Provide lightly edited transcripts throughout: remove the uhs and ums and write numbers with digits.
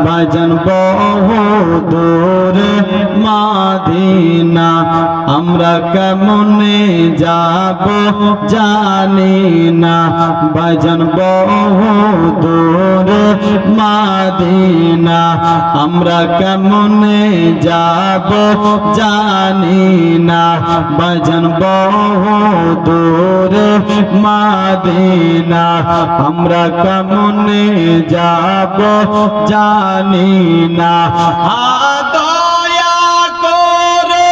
ভাইজান বহু দূরে মদিনা আমরা কেমনে যাব জানি না ভাইজান বহু দূরে মদিনা আমরা কেমনে যাব জানি না ভাইজান বহু দূরে মদিনা আমরা কেমনে যাব জানি না দয়া করো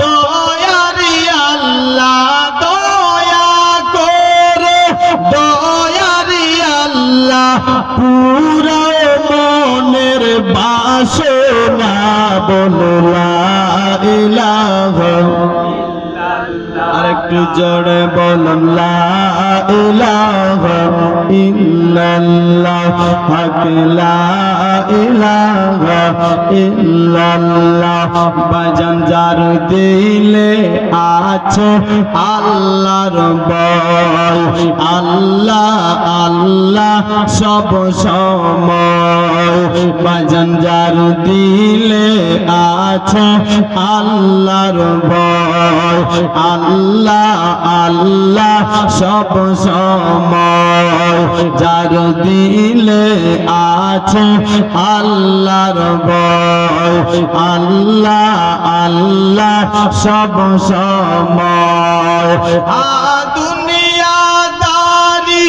দয়ারি আল্লাহ দয়া করো দয়ারি আল্লাহ পুরো মনের বাসনা বলো লা ইলাহা আরেকটু জোরে বলুন লা ইলাহা ইল্লাল্লাহ হক লা ইলাহা ইল্লাল্লাহ বাজান যার দিলে আছে আল্লাহর ভয় আল্লাহ আল্লাহ সব সময় বাজান যার দিলে আছে আল্লাহর ভয় আল্লাহ আল্লাহ সব সময় যার দিলে আছে আল্লাহর ভয় আল্লাহ আল্লাহ সব সময় দুনিয়াদারি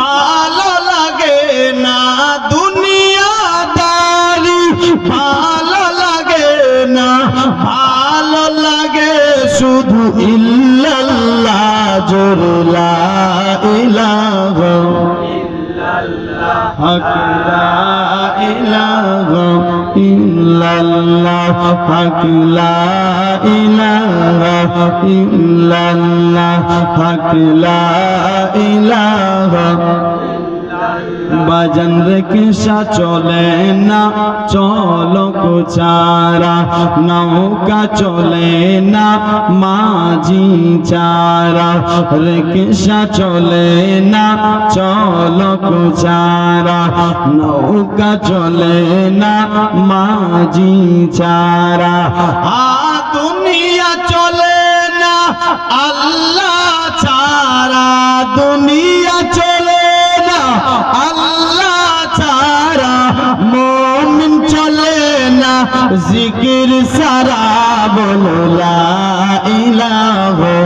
ভালো লাগে না দুনিয়াদারি ভালো লাগে না ভালো লাগে শুধু ইল্লাল্লাহ জোর লা ইলাহা ইল্লাল্লাহ হক লা ইলাহা ইল্লাল্লাহ হক লা ইলাহা ইল্লাল্লাহ হক লা ইলাহা বাজান রিকশা চলে না চলক ছাড়া নৌকা চলে না মাঝি ছাড়া রিকশা চলে না চলক ছাড়া নৌকা চলে না মাঝি ছাড়া দুনিয়া চলে না আল্লাহ ছাড়া দুনিয়া চলে আল্লাহ ছাড়া মুমিন চলে না জিকির সারা বলো লা ইলাহা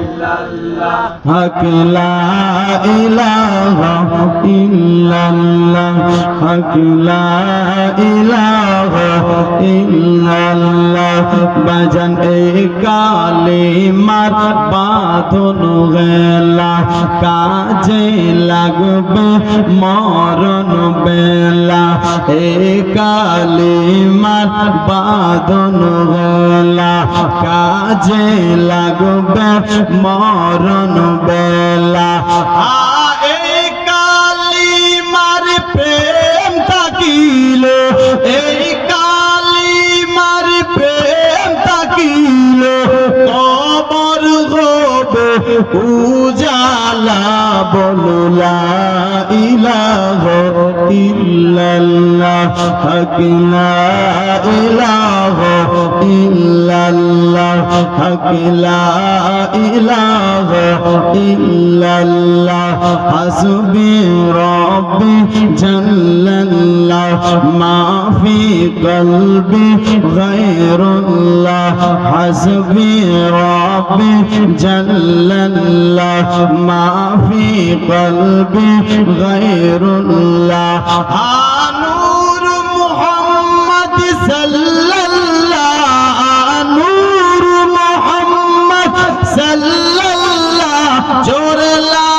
ইল্লাল্লাহ হক লা ইলাহা ইল্লাল্লাহ হক লা ইলাহা ইল্লাল্লাহ বাজান এই কালিমার বাঁধন গেলা কাজে লাগবে মরণ বেলা এই কালিমার বাঁধন গেলা কাজে লাগবে মরণ বেলা এই কালিমার প্রেম থাকিলে এই কালিমার প্রেম থাকিলে কবর হবে উজালা বলো লা ইলাহা ইল্লাল্লাহ হক লা ইলাহা ইল্লাল্লাহ হক লা ইলাহা ইল্লাল্লাহ হাসবি রব্বি জাল্লাল্লাহ মা ফি কলবি গায়রুল্লাহ হাসবি রব্বি জাল্লাল্লাহ মা ফি কলবি গায়রুল্লাহ নূর মুহাম্মদ সাল্লাল্লাহ নূর মুহাম্মদ সাল্লাল্লাহ জোর লা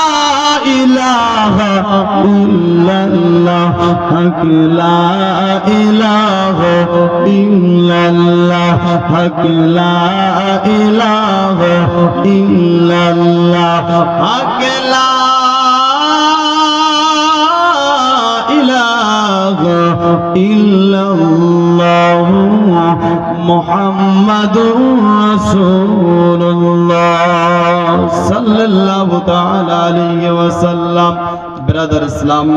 ইলাহা ইল্লাল্লাহ হক লা ইলাহা ইল্লাল্লাহ হক লা ইলাহা ইল্লাল্লাহ হক লা ইলাহা ইল্লাল্লাহ মুহাম্মাদুর রাসূলুল্লাহ সাল্লাল্লাহু তাআলা আলাইহি ওয়াসাল্লাম। ব্রাদার ইসলাম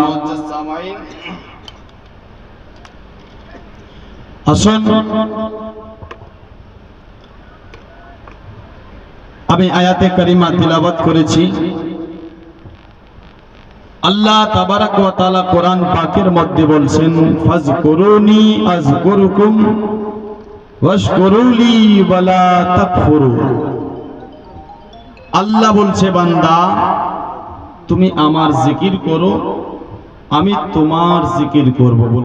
আসুন আমি আয়াতে কারিমা তিলাওয়াত করেছি। আল্লাহ তাবারাক ওয়া তাআলা কোরআন পাকের মধ্যে বলছেন, ফাজকুরুনি আযকুরুকুম ওয়াশকুরুলি ওয়ালা তাকফুরু। আল্লাহ বলছে, বান্দা তুমি আমার জিকির করো, আমি তোমার জিকির করব।